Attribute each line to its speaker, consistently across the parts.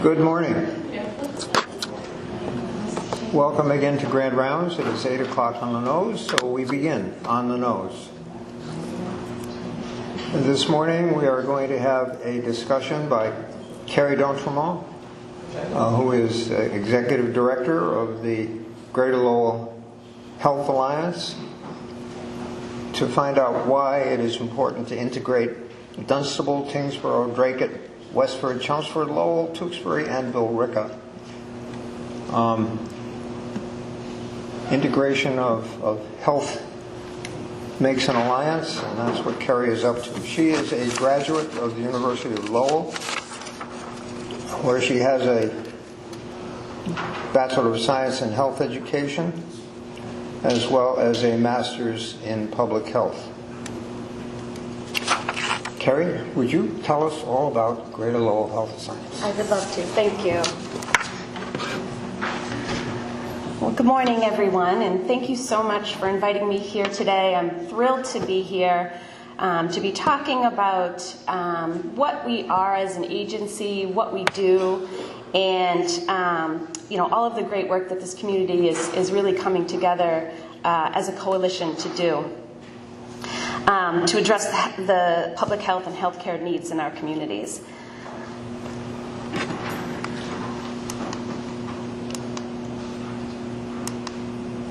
Speaker 1: Good morning. Welcome again to Grand Rounds. It is 8 o'clock on the nose, so we begin on the nose. This morning we are going to have a discussion by Carrie D'Entremont, who is Executive Director of the Greater Lowell Health Alliance, to find out why it is important to integrate Dunstable, Tyngsboro, Dracut, Westford, Chelmsford, Lowell, Tewksbury, and Billerica. Integration of health makes an alliance, and that's what Carrie is up to. She is a graduate of the University of Lowell, where she has a Bachelor of Science in Health Education, as well as a Master's in Public Health. Carrie, would you tell us all about Greater Lowell Health Science?
Speaker 2: I would love to. Thank you. Well, good morning, everyone, and thank you so much for inviting me here today. I'm thrilled to be here to be talking about what we are as an agency, what we do, and all of the great work that this community is really coming together as a coalition to do. To address the public health and healthcare needs in our communities.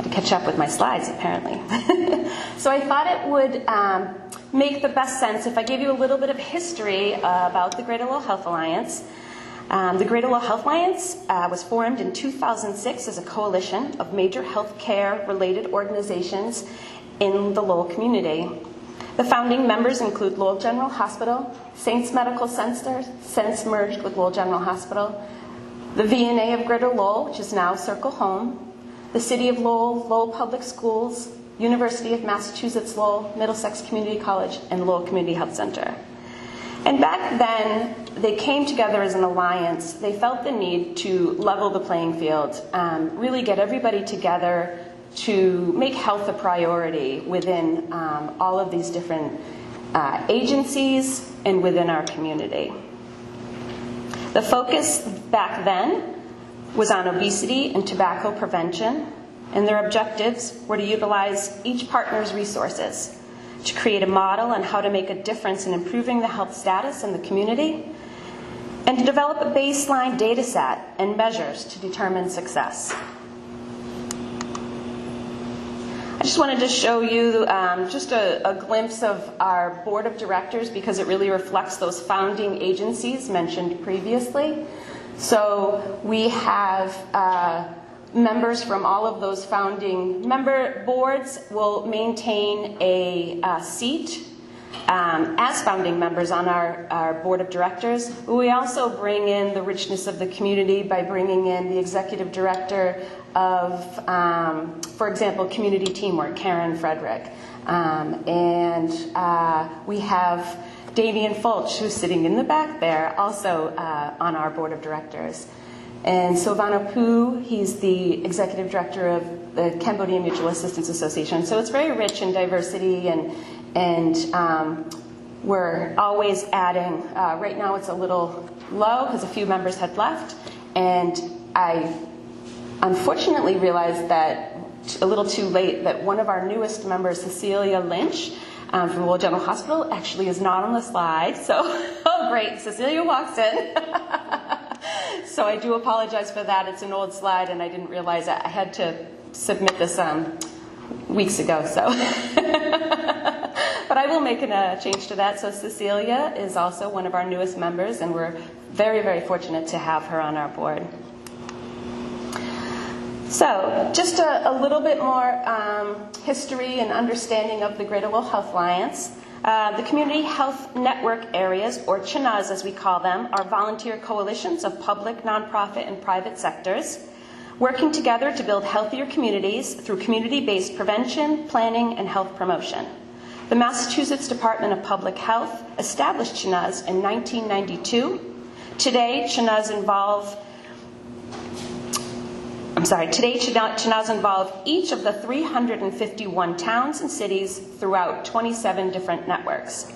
Speaker 2: To catch up with my slides, apparently. So I thought it would make the best sense if I gave you a little bit of history about the Greater Lowell Health Alliance. The Greater Lowell Health Alliance was formed in 2006 as a coalition of major healthcare-related organizations in the Lowell community. The founding members include Lowell General Hospital, Saints Medical Center, since merged with Lowell General Hospital, the VNA of Greater Lowell, which is now Circle Home, the City of Lowell, Lowell Public Schools, University of Massachusetts Lowell, Middlesex Community College, and Lowell Community Health Center. And back then, they came together as an alliance. They felt the need to level the playing field, really get everybody together to make health a priority within all of these different agencies and within our community. The focus back then was on obesity and tobacco prevention, and their objectives were to utilize each partner's resources to create a model on how to make a difference in improving the health status in the community, and to develop a baseline data set and measures to determine success. I just wanted to show you just a glimpse of our board of directors because it really reflects those founding agencies mentioned previously. So we have members from all of those founding member boards will maintain a seat as founding members on our board of directors. We also bring in the richness of the community by bringing in the executive director of, for example, community teamwork, Karen Frederick. And we have Damian Fulch, who's sitting in the back there, also on our board of directors. And Silvano Poo, he's the executive director of the Cambodia Mutual Assistance Association. So it's very rich in diversity, and we're always adding. Right now it's a little low because a few members had left, and I unfortunately realized that a little too late that one of our newest members, Cecilia Lynch, from Lowell General Hospital, actually is not on the slide. So, oh great, Cecilia walks in. So I do apologize for that. It's an old slide, and I didn't realize I had to submit this weeks ago. So, but I will make a change to that. So Cecilia is also one of our newest members, and we're very, very fortunate to have her on our board. So, just a little bit more history and understanding of the Greater Lowell Health Alliance. The Community Health Network Areas, or CHNAs as we call them, are volunteer coalitions of public, nonprofit, and private sectors working together to build healthier communities through community-based prevention, planning, and health promotion. The Massachusetts Department of Public Health established CHNAs in 1992. Today, CHNAs involve each of the 351 towns and cities throughout 27 different networks.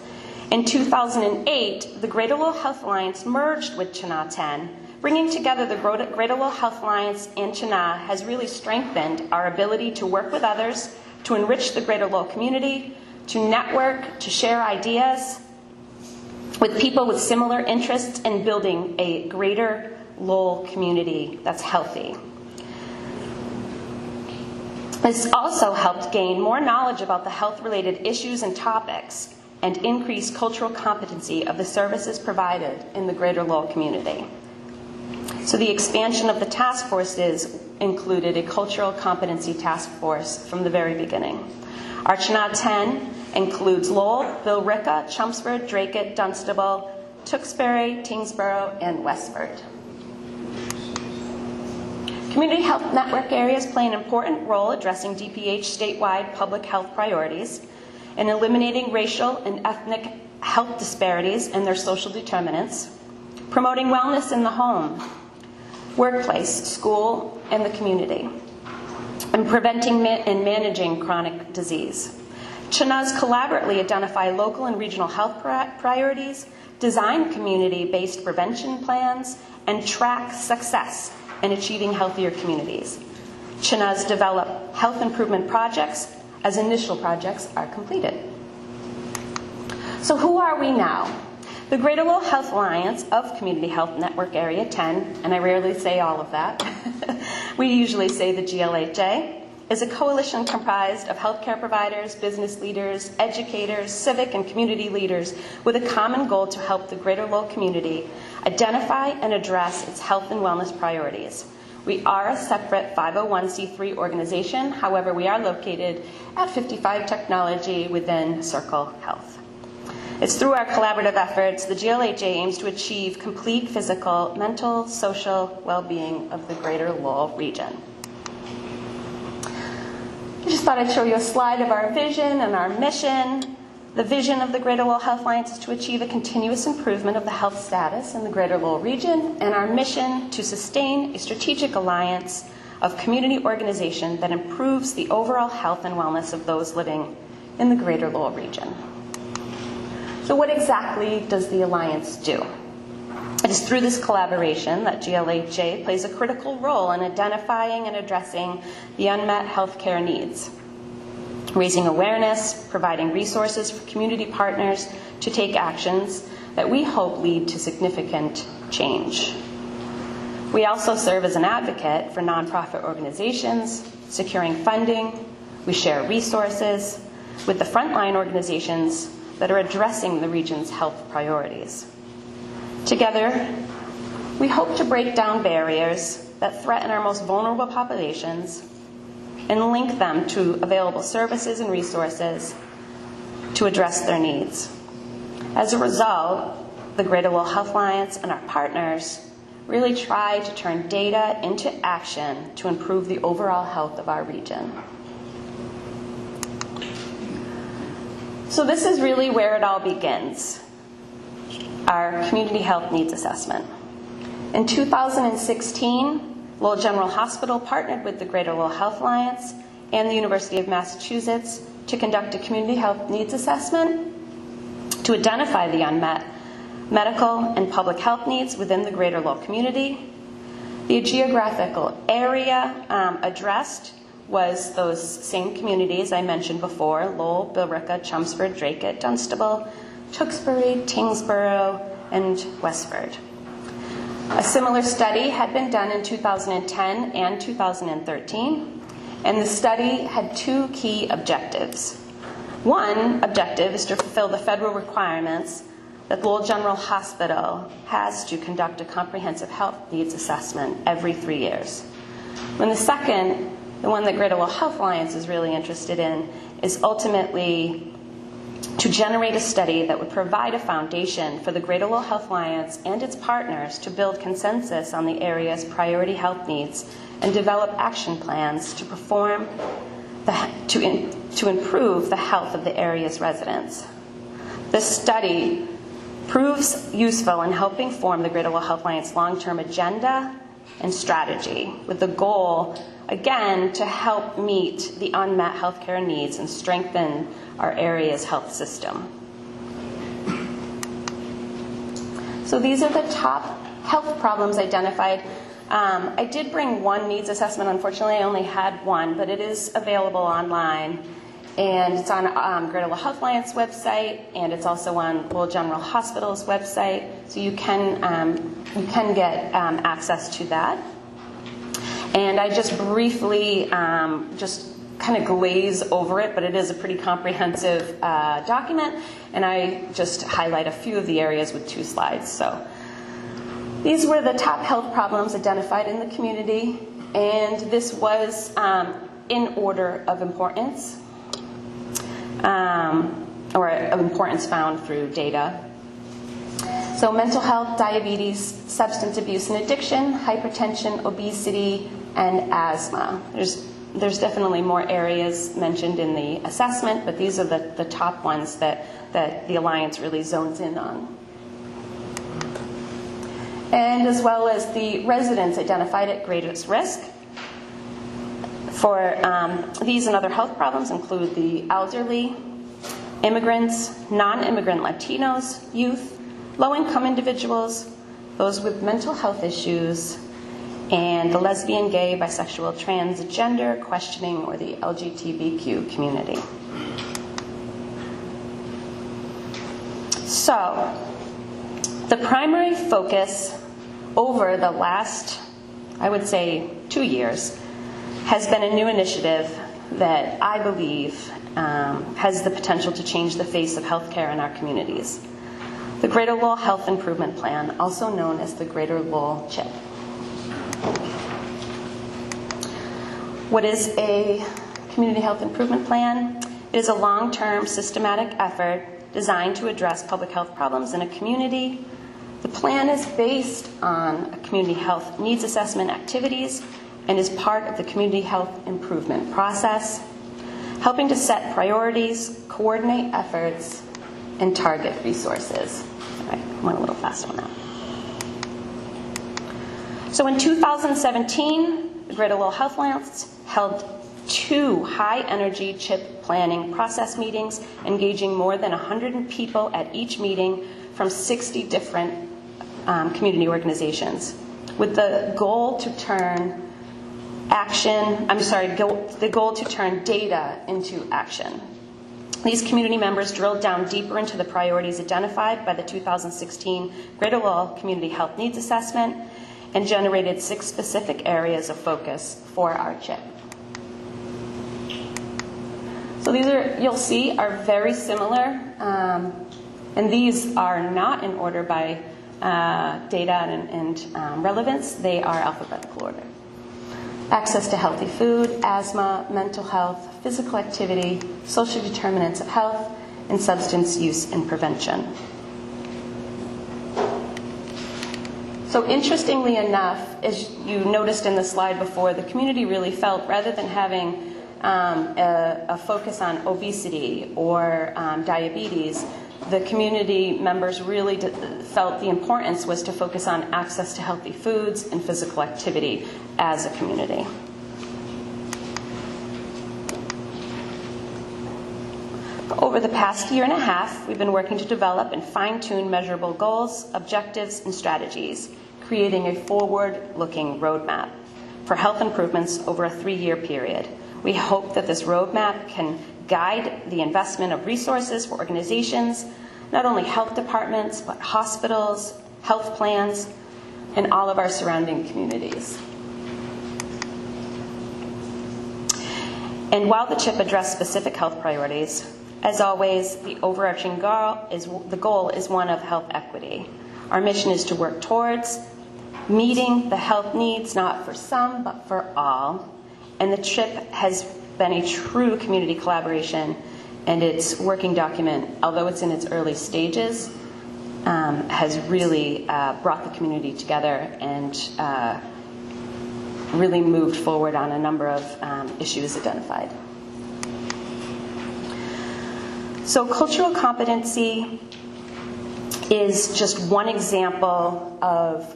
Speaker 2: In 2008, the Greater Lowell Health Alliance merged with CHNA 10 Bringing together the Greater Lowell Health Alliance and CHNA has really strengthened our ability to work with others, to enrich the Greater Lowell community, to network, to share ideas with people with similar interests in building a Greater Lowell community that's healthy. This also helped gain more knowledge about the health-related issues and topics and increase cultural competency of the services provided in the Greater Lowell community. So the expansion of the task forces included a cultural competency task force from the very beginning. Our CHNA 10 includes Lowell, Billerica, Chelmsford, Dracut, Dunstable, Tewksbury, Tyngsboro, and Westford. Community health network areas play an important role addressing DPH statewide public health priorities and eliminating racial and ethnic health disparities and their social determinants, promoting wellness in the home, workplace, school, and the community, and preventing and managing chronic disease. CHNAs collaboratively identify local and regional health priorities, design community-based prevention plans, and track success in achieving healthier communities. CHNAs develop health improvement projects as initial projects are completed. So who are we now? The Greater Lowell Health Alliance of Community Health Network Area 10, and I rarely say all of that, we usually say the GLHA, is a coalition comprised of healthcare providers, business leaders, educators, civic and community leaders with a common goal to help the Greater Lowell community identify and address its health and wellness priorities. We are a separate 501c3 organization, however, we are located at 55 Technology within Circle Health. It's through our collaborative efforts, the GLHA aims to achieve complete physical, mental, social well-being of the Greater Lowell region. I just thought I'd show you a slide of our vision and our mission. The vision of the Greater Lowell Health Alliance is to achieve a continuous improvement of the health status in the Greater Lowell region, and our mission to sustain a strategic alliance of community organization that improves the overall health and wellness of those living in the Greater Lowell region. So what exactly does the Alliance do? It is through this collaboration that GLHA plays a critical role in identifying and addressing the unmet healthcare needs, raising awareness, providing resources for community partners to take actions that we hope lead to significant change. We also serve as an advocate for nonprofit organizations, securing funding. We share resources with the frontline organizations that are addressing the region's health priorities. Together, we hope to break down barriers that threaten our most vulnerable populations and link them to available services and resources to address their needs. As a result, the Greater Lowell Health Alliance and our partners really try to turn data into action to improve the overall health of our region. So this is really where it all begins, our community health needs assessment. In 2016, Lowell General Hospital partnered with the Greater Lowell Health Alliance and the University of Massachusetts to conduct a community health needs assessment to identify the unmet medical and public health needs within the Greater Lowell community. The geographical area addressed was those same communities I mentioned before: Lowell, Billerica, Chelmsford, Dracut, Dunstable, Tewksbury, Tyngsboro, and Westford. A similar study had been done in 2010 and 2013, and the study had two key objectives. One objective is to fulfill the federal requirements that Lowell General Hospital has to conduct a comprehensive health needs assessment every 3 years. And the second, the one that Greater Lowell Health Alliance is really interested in, is ultimately to generate a study that would provide a foundation for the Greater Lowell Health Alliance and its partners to build consensus on the area's priority health needs and develop action plans to to improve the health of the area's residents. This study proves useful in helping form the Greater Lowell Health Alliance long-term agenda and strategy, with the goal, again, to help meet the unmet healthcare needs and strengthen our area's health system. So these are the top health problems identified. I did bring one needs assessment. Unfortunately, I only had one, but it is available online. And it's on Greater Lowell Health Alliance website, and it's also on Lowell General Hospital's website. So you can get access to that. And I just briefly just kind of glaze over it, but it is a pretty comprehensive document, and I just highlight a few of the areas with 2 slides. So these were the top health problems identified in the community, and this was in order of importance, or of importance found through data. So mental health, diabetes, substance abuse and addiction, hypertension, obesity, and asthma. There's definitely more areas mentioned in the assessment, but these are the top ones that the Alliance really zones in on. And as well as the residents identified at greatest risk for these and other health problems include the elderly, immigrants, non-immigrant Latinos, youth, low-income individuals, those with mental health issues, and the lesbian, gay, bisexual, transgender, questioning, or the LGBTQ community. So, the primary focus over the last, I would say, 2 years has been a new initiative that I believe has the potential to change the face of healthcare in our communities. The Greater Lowell Health Improvement Plan, also known as the Greater Lowell CHIP. What is a community health improvement plan? It is a long-term systematic effort designed to address public health problems in a community. The plan is based on community health needs assessment activities and is part of the community health improvement process, helping to set priorities, coordinate efforts, and target resources. All right, I went a little fast on that. So in 2017, the Greater Lowell Health Alliance held 2 high-energy CHIP planning process meetings, engaging more than 100 people at each meeting from 60 different community organizations, with the goal to turn the goal to turn data into action. These community members drilled down deeper into the priorities identified by the 2016 Greater Lowell Community Health Needs Assessment and generated 6 specific areas of focus for our CHIP. So these you'll see, are very similar, and these are not in order by data and relevance. They are alphabetical order. Access to healthy food, asthma, mental health, physical activity, social determinants of health, and substance use and prevention. So interestingly enough, as you noticed in the slide before, the community really felt, rather than having a focus on obesity or diabetes, the community members really felt the importance was to focus on access to healthy foods and physical activity as a community. Over the past year and a half, we've been working to develop and fine-tune measurable goals, objectives, and strategies, creating a forward-looking roadmap for health improvements over a 3-year period. We hope that this roadmap can guide the investment of resources for organizations, not only health departments, but hospitals, health plans, and all of our surrounding communities. And while the CHIP addressed specific health priorities, as always, the overarching goal is one of health equity. Our mission is to work towards meeting the health needs, not for some, but for all. And the CHIP has been a true community collaboration, and its working document, although it's in its early stages, has really brought the community together and really moved forward on a number of issues identified. So cultural competency is just one example of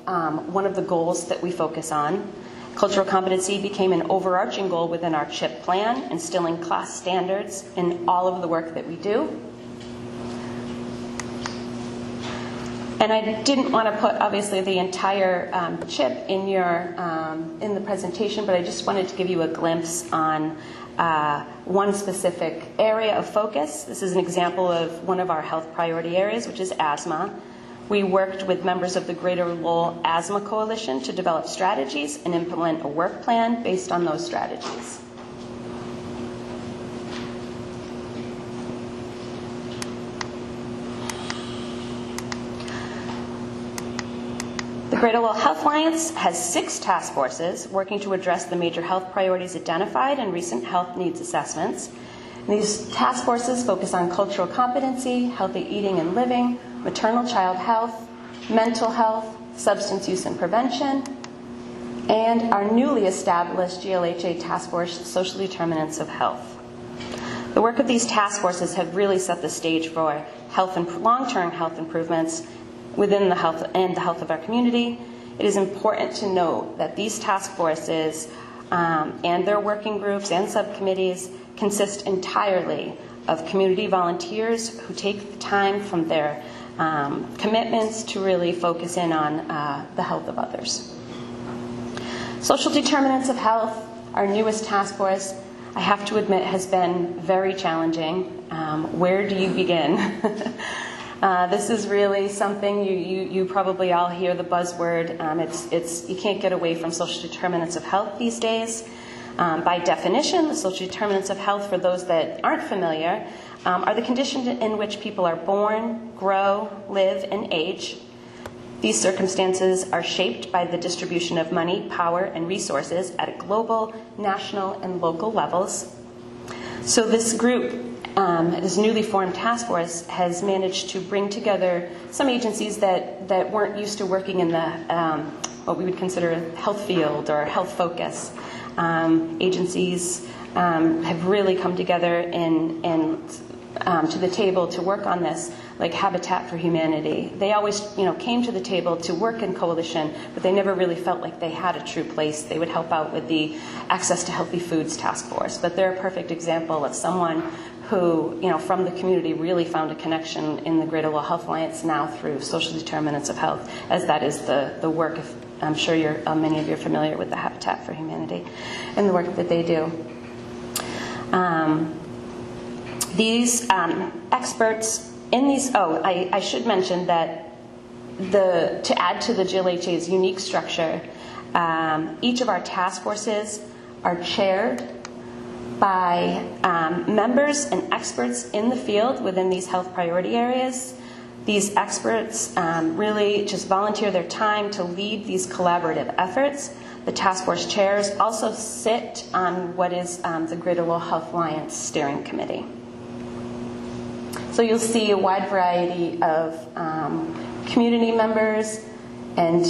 Speaker 2: one of the goals that we focus on. Cultural competency became an overarching goal within our CHIP plan, instilling class standards in all of the work that we do. And I didn't want to put, obviously, the entire chip in the presentation, but I just wanted to give you a glimpse on one specific area of focus. This is an example of one of our health priority areas, which is asthma. We worked with members of the Greater Lowell Asthma Coalition to develop strategies and implement a work plan based on those strategies. The Greater Lowell Health Alliance has 6 task forces working to address the major health priorities identified in recent health needs assessments. And these task forces focus on cultural competency, healthy eating and living, maternal-child health, mental health, substance use and prevention, and our newly established GLHA task force, social determinants of health. The work of these task forces have really set the stage for long-term health improvements within the health and the health of our community. It is important to note that these task forces and their working groups and subcommittees consist entirely of community volunteers who take the time from their commitments to really focus in on the health of others. Social determinants of health, our newest task force, I have to admit has been very challenging. Where do you begin? This is really something you probably all hear the buzzword. You can't get away from social determinants of health these days. By definition, the social determinants of health, for those that aren't familiar, are the conditions in which people are born, grow, live, and age. These circumstances are shaped by the distribution of money, power, and resources at a global, national, and local levels. So this group, this newly formed task force, has managed to bring together some agencies that weren't used to working in the what we would consider health field or health focus. Agencies have really come together and to the table to work on this, like Habitat for Humanity. They always, came to the table to work in coalition, but they never really felt like they had a true place. They would help out with the Access to Healthy Foods Task Force, but they're a perfect example of someone who, from the community really found a connection in the Greater Lowell Health Alliance now through social determinants of health, as that is the work of, I'm sure many of you are familiar with the Habitat for Humanity and the work that they do. These experts in these, I should mention that to add to the GLHA's unique structure, each of our task forces are chaired by members and experts in the field within these health priority areas. These experts really just volunteer their time to lead these collaborative efforts. The task force chairs also sit on what is the Greater Lowell Health Alliance Steering Committee. So you'll see a wide variety of community members, and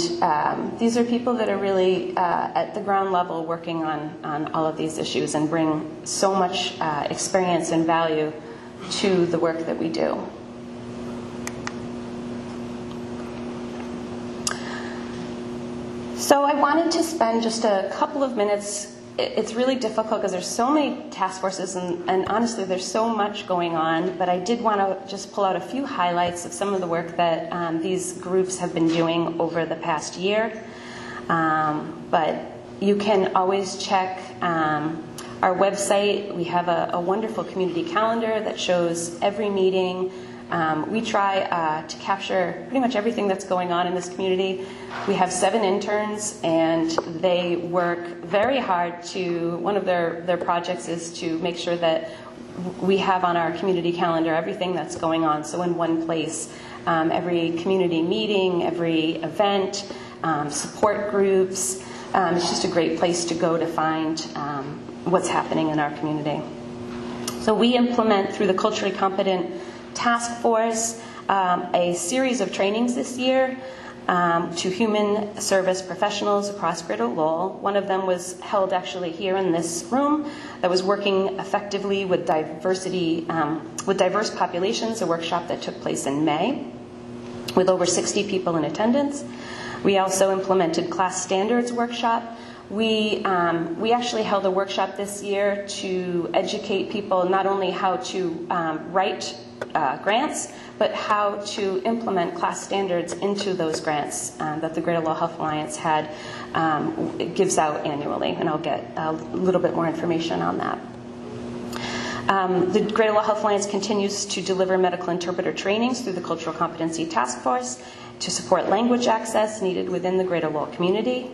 Speaker 2: these are people that are really at the ground level working on all of these issues and bring so much experience and value to the work that we do. So I wanted to spend just a couple of minutes. It's really difficult because there's so many task forces and honestly there's so much going on, but I did want to just pull out a few highlights of some of the work that these groups have been doing over the past year. But you can always check our website. We have a wonderful community calendar that shows every meeting. We try to capture pretty much everything that's going on in this community. We have 7 interns, and they work very hard to, one of their projects is to make sure that we have on our community calendar everything that's going on. So in one place, every community meeting, every event, support groups. It's just a great place to go to find what's happening in our community. So we implement through the Culturally Competent Task Force a series of trainings this year to human service professionals across Greater Lowell. One of them was held actually here in this room that was working effectively with diverse populations, a workshop that took place in May with over 60 people in attendance. We also implemented class standards workshop We actually held a workshop this year to educate people not only how to write grants, but how to implement class standards into those grants that the Greater Lowell Health Alliance gives out annually, and I'll get a little bit more information on that. The Greater Lowell Health Alliance continues to deliver medical interpreter trainings through the Cultural Competency Task Force to support language access needed within the Greater Lowell community.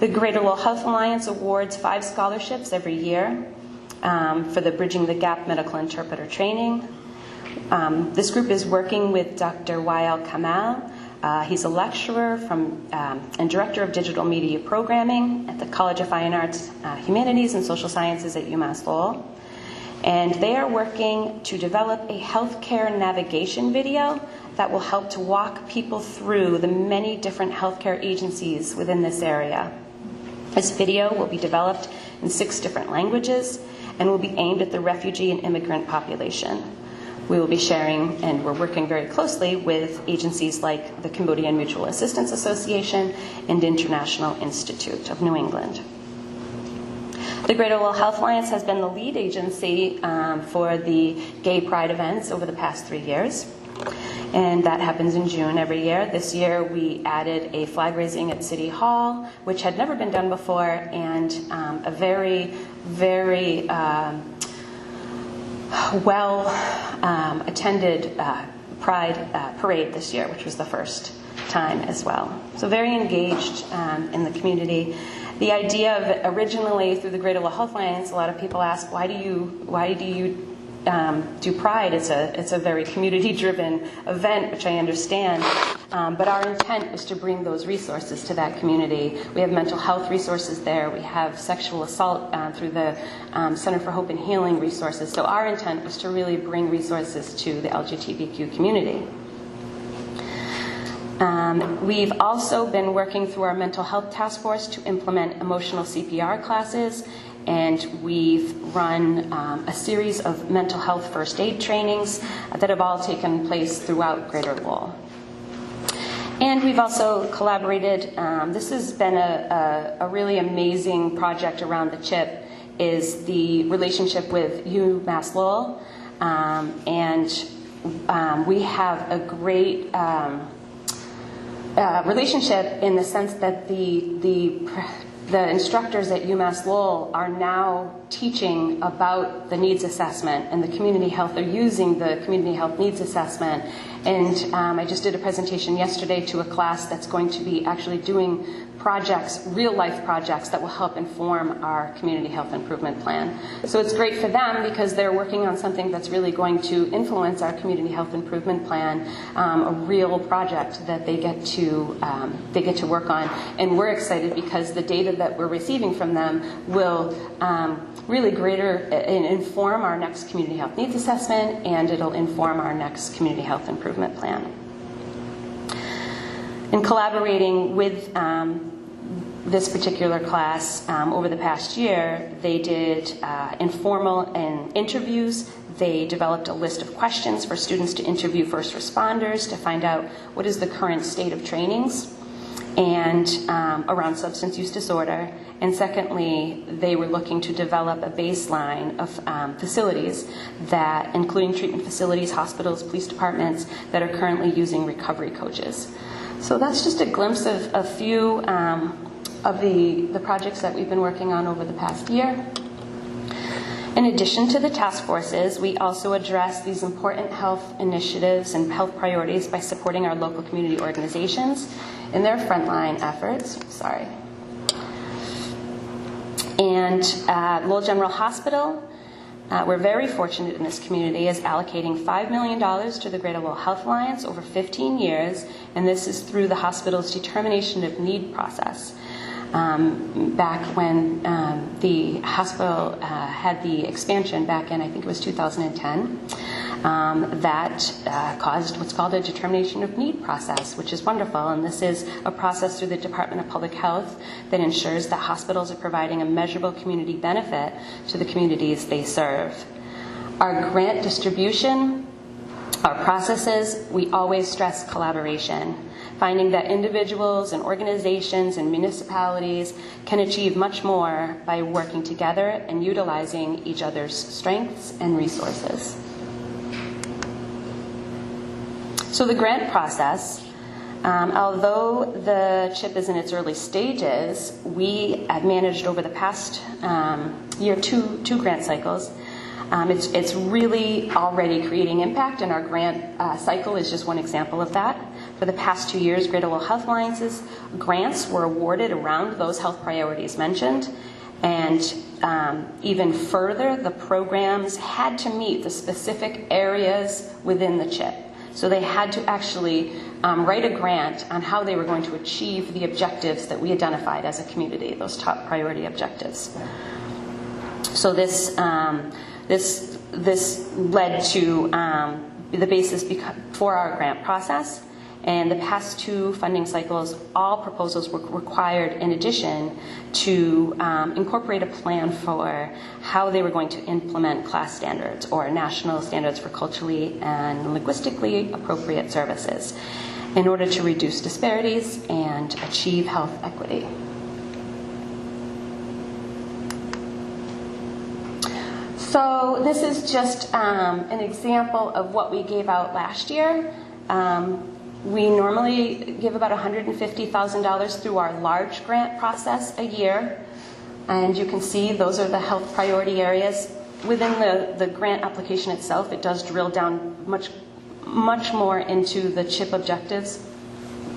Speaker 2: The Greater Lowell Health Alliance awards 5 scholarships every year for the Bridging the Gap medical interpreter training. This group is working with Dr. Wael Kamal. He's a lecturer and director of digital media programming at the College of Fine Arts, Humanities, and Social Sciences at UMass Lowell. And they are working to develop a healthcare navigation video that will help to walk people through the many different healthcare agencies within this area. This video will be developed in 6 different languages and will be aimed at the refugee and immigrant population. We will be sharing, and we're working very closely with agencies like the Cambodian Mutual Assistance Association and International Institute of New England. The Greater Lowell Health Alliance has been the lead agency for the Gay Pride events over the past 3 years, and that happens in June every year. This year we added a flag raising at City Hall, which had never been done before, and a very, very well-attended Pride parade this year, which was the first time as well. So very engaged in the community. The idea of originally through the Greater Lowell Health Alliance, a lot of people ask, why do you do Pride? It's a very community-driven event, which I understand. But our intent is to bring those resources to that community. We have mental health resources there. We have sexual assault through the Center for Hope and Healing resources. So our intent was to really bring resources to the LGBTQ community. We've also been working through our mental health task force to implement emotional CPR classes, and we've run a series of mental health first aid trainings that have all taken place throughout Greater Lowell. And we've also collaborated, this has been a really amazing project around the CHIP, is the relationship with UMass Lowell, and we have a great relationship in the sense that the instructors at UMass Lowell are now teaching about the needs assessment and the community health. They're using the community health needs assessment. And I just did a presentation yesterday to a class that's going to be actually doing projects, real life projects that will help inform our community health improvement plan. So it's great for them because they're working on something that's really going to influence our community health improvement plan, a real project that they get to work on. And we're excited because the data that we're receiving from them will really inform our next community health needs assessment, and it'll inform our next community health improvement plan. In collaborating with this particular class over the past year, they did informal interviews. They developed a list of questions for students to interview first responders to find out what is the current state of trainings and around substance use disorder. And secondly, they were looking to develop a baseline of facilities that, including treatment facilities, hospitals, police departments, that are currently using recovery coaches. So that's just a glimpse of a few of the projects that we've been working on over the past year. In addition to the task forces, we also address these important health initiatives and health priorities by supporting our local community organizations in their frontline efforts. And Lowell General Hospital, we're very fortunate in this community, is allocating $5 million to the Greater Lowell Health Alliance over 15 years, and this is through the hospital's determination of need process. Back when the hospital had the expansion back in, I think it was 2010, that caused what's called a determination of need process, which is wonderful. And this is a process through the Department of Public Health that ensures that hospitals are providing a measurable community benefit to the communities they serve. Our grant distribution our processes, we always stress collaboration, finding that individuals and organizations and municipalities can achieve much more by working together and utilizing each other's strengths and resources. So the grant process, although the CHIP is in its early stages, we have managed over the past year two grant cycles. It's really already creating impact, and our grant cycle is just one example of that. For the past 2 years, Greater Lowell Health Alliance's grants were awarded around those health priorities mentioned. And even further, the programs had to meet the specific areas within the CHIP. So they had to actually write a grant on how they were going to achieve the objectives that we identified as a community, those top priority objectives. So this led to the basis for our grant process. And the past 2 funding cycles, all proposals were required in addition to incorporate a plan for how they were going to implement class standards or national standards for culturally and linguistically appropriate services in order to reduce disparities and achieve health equity. So this is just an example of what we gave out last year. We normally give about $150,000 through our large grant process a year. And you can see those are the health priority areas. Within the grant application itself, it does drill down much more into the CHIP objectives.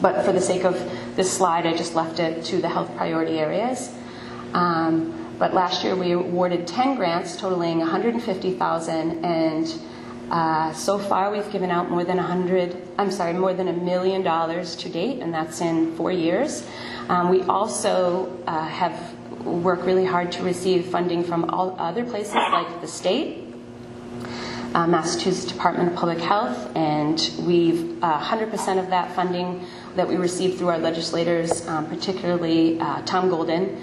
Speaker 2: But for the sake of this slide, I just left it to the health priority areas. But last year we awarded 10 grants totaling $150,000, and so far we've given out more than $1 million to date, and that's in 4 years. We also have worked really hard to receive funding from all other places like the state, Massachusetts Department of Public Health, and we've 100% of that funding that we received through our legislators, particularly Tom Golden.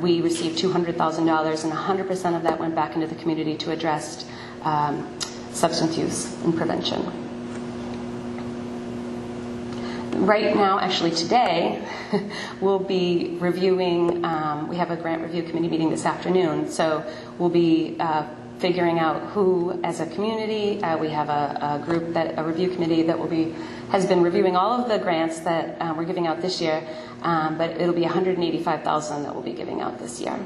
Speaker 2: We received $200,000, and 100% of that went back into the community to address substance use and prevention. Right now, actually today, we'll be reviewing, we have a grant review committee meeting this afternoon, so we'll be figuring out who, as a community, we have a review committee that has been reviewing all of the grants that we're giving out this year, but it'll be $185,000 that we'll be giving out this year.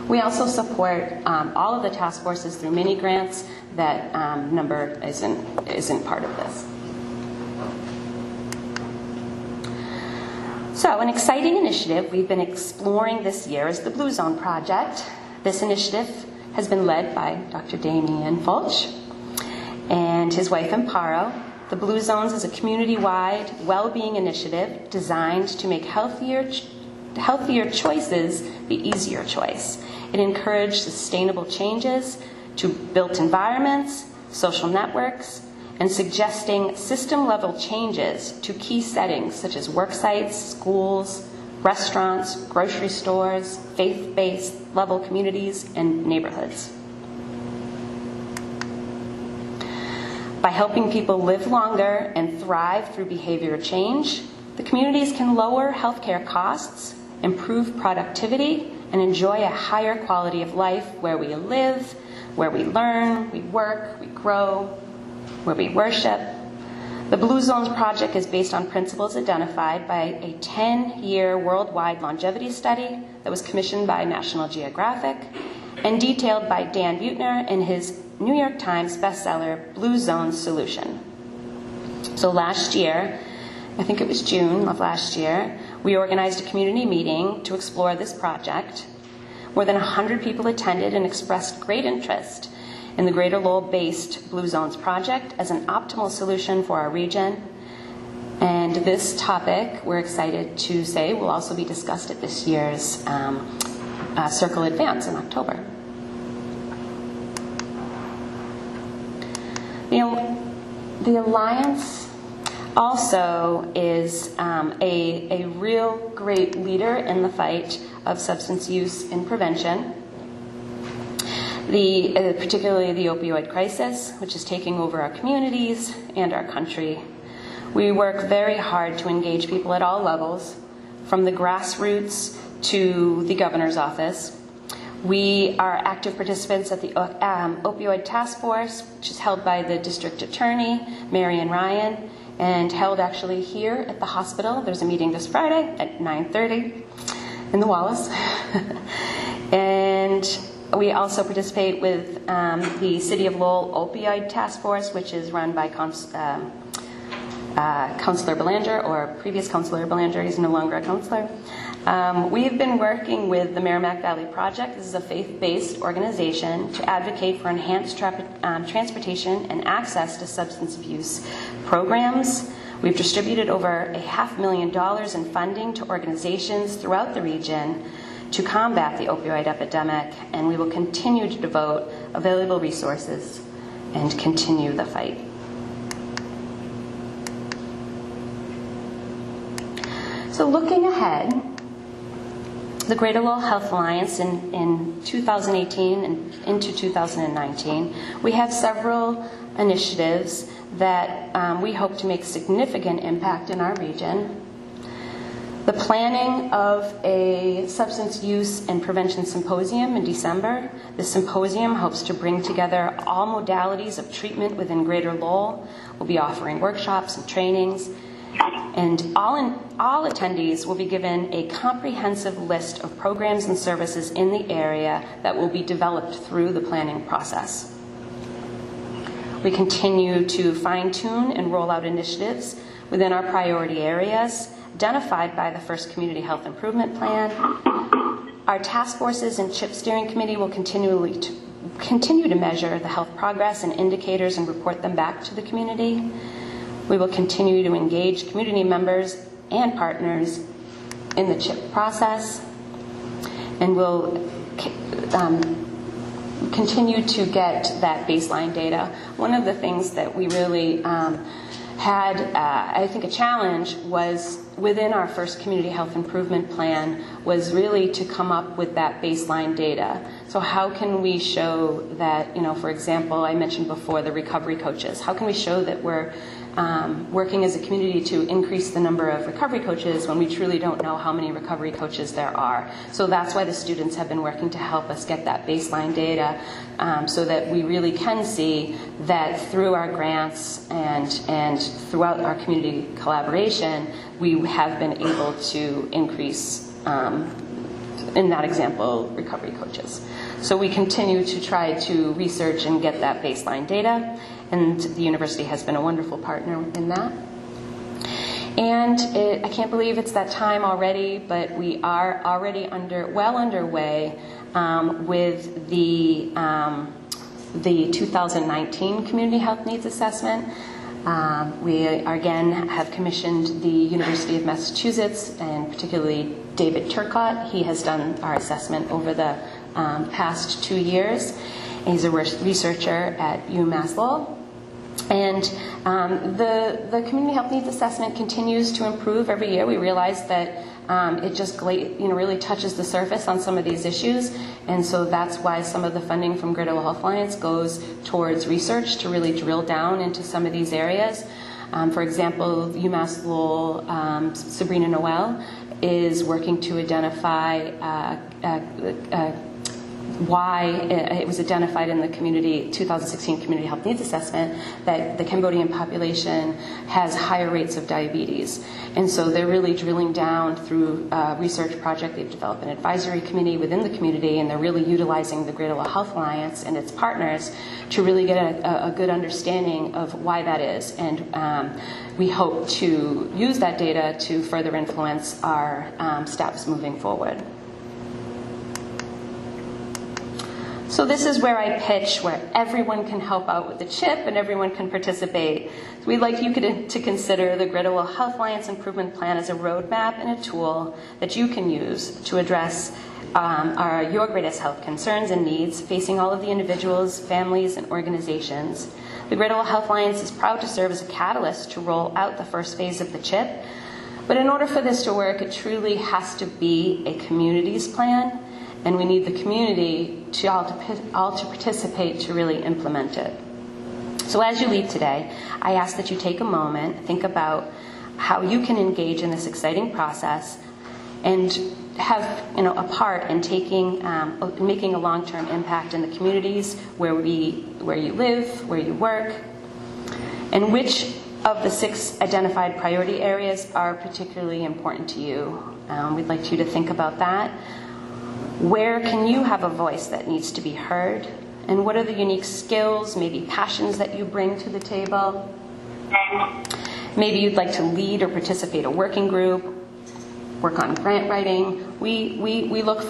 Speaker 2: We also support all of the task forces through mini grants. That number isn't part of this. So, an exciting initiative we've been exploring this year is the Blue Zone Project. This initiative has been led by Dr. Damian Fulch and his wife Amparo. The Blue Zones is a community-wide well-being initiative designed to make healthier choices the easier choice. It encouraged sustainable changes to built environments, social networks, and suggesting system-level changes to key settings such as work sites, schools, restaurants, grocery stores, faith-based level communities, and neighborhoods. By helping people live longer and thrive through behavior change, the communities can lower healthcare costs, improve productivity, and enjoy a higher quality of life where we live, where we learn, we work, we grow, where we worship. The Blue Zones Project is based on principles identified by a 10-year worldwide longevity study that was commissioned by National Geographic and detailed by Dan Buettner in his New York Times bestseller, Blue Zones Solution. So last year, I think it was June of last year, we organized a community meeting to explore this project. More than 100 people attended and expressed great interest in the Greater Lowell-based Blue Zones Project as an optimal solution for our region. And this topic, we're excited to say, will also be discussed at this year's Circle Advance in October. The Alliance also is a real great leader in the fight of substance use and prevention. particularly the opioid crisis, which is taking over our communities and our country. We work very hard to engage people at all levels, from the grassroots to the governor's office. We are active participants at the Opioid Task Force, which is held by the District Attorney, Marion Ryan, and held actually here at the hospital. There's a meeting this Friday at 9:30 in the Wallace. And we also participate with the City of Lowell Opioid Task Force, which is run by Councillor Belanger, or previous Councillor Belanger. He's no longer a councillor. We have been working with the Merrimack Valley Project. This is a faith-based organization to advocate for enhanced transportation and access to substance abuse programs. We've distributed over $500,000 in funding to organizations throughout the region to combat the opioid epidemic, and we will continue to devote available resources and continue the fight. So looking ahead, the Greater Lowell Health Alliance in 2018 and into 2019, we have several initiatives that we hope to make significant impact in our region. The planning of a substance use and prevention symposium in December. The symposium hopes to bring together all modalities of treatment within Greater Lowell. We'll be offering workshops and trainings, and all attendees will be given a comprehensive list of programs and services in the area that will be developed through the planning process. We continue to fine-tune and roll out initiatives within our priority areas identified by the first Community Health Improvement Plan. Our task forces and CHIP steering committee will continue to measure the health progress and indicators and report them back to the community. We will continue to engage community members and partners in the CHIP process, and we'll continue to get that baseline data. One of the things that we really had, I think, a challenge was within our first Community Health Improvement Plan was really to come up with that baseline data. So how can we show that, for example, I mentioned before the recovery coaches. How can we show that we're working as a community to increase the number of recovery coaches when we truly don't know how many recovery coaches there are? So that's why the students have been working to help us get that baseline data so that we really can see that through our grants and throughout our community collaboration, we have been able to increase, in that example, recovery coaches. So we continue to try to research and get that baseline data, and the university has been a wonderful partner in that. And I can't believe it's that time already, but we are already well underway with the 2019 Community Health Needs Assessment. We again have commissioned the University of Massachusetts, and particularly David Turcotte. He has done our assessment over the past 2 years. And he's a researcher at UMass Lowell. And the Community Health Needs Assessment continues to improve every year. We realize that it just really touches the surface on some of these issues, and so that's why some of the funding from Greater Lowell Health Alliance goes towards research to really drill down into some of these areas. For example, UMass Lowell, Sabrina Noel is working to identify why it was identified in the 2016 Community Health Needs Assessment that the Cambodian population has higher rates of diabetes. And so they're really drilling down through a research project. They've developed an advisory committee within the community, and they're really utilizing the Greater Lowell Health Alliance and its partners to really get a good understanding of why that is. And we hope to use that data to further influence our steps moving forward. So this is where I pitch, where everyone can help out with the CHIP and everyone can participate. So we'd like you to consider the Greater Lowell Health Alliance Improvement Plan as a roadmap and a tool that you can use to address your greatest health concerns and needs facing all of the individuals, families, and organizations. The Greater Lowell Health Alliance is proud to serve as a catalyst to roll out the first phase of the CHIP. But in order for this to work, it truly has to be a communities plan. and we need the community to all to participate to really implement it. So as you leave today, I ask that you take a moment, think about how you can engage in this exciting process and have a part in making a long-term impact in the communities where you live, where you work, and which of the 6 identified priority areas are particularly important to you. We'd like you to think about that. Where can you have a voice that needs to be heard? And what are the unique skills, maybe passions that you bring to the table? Maybe you'd like to lead or participate a working group, work on grant writing. We look for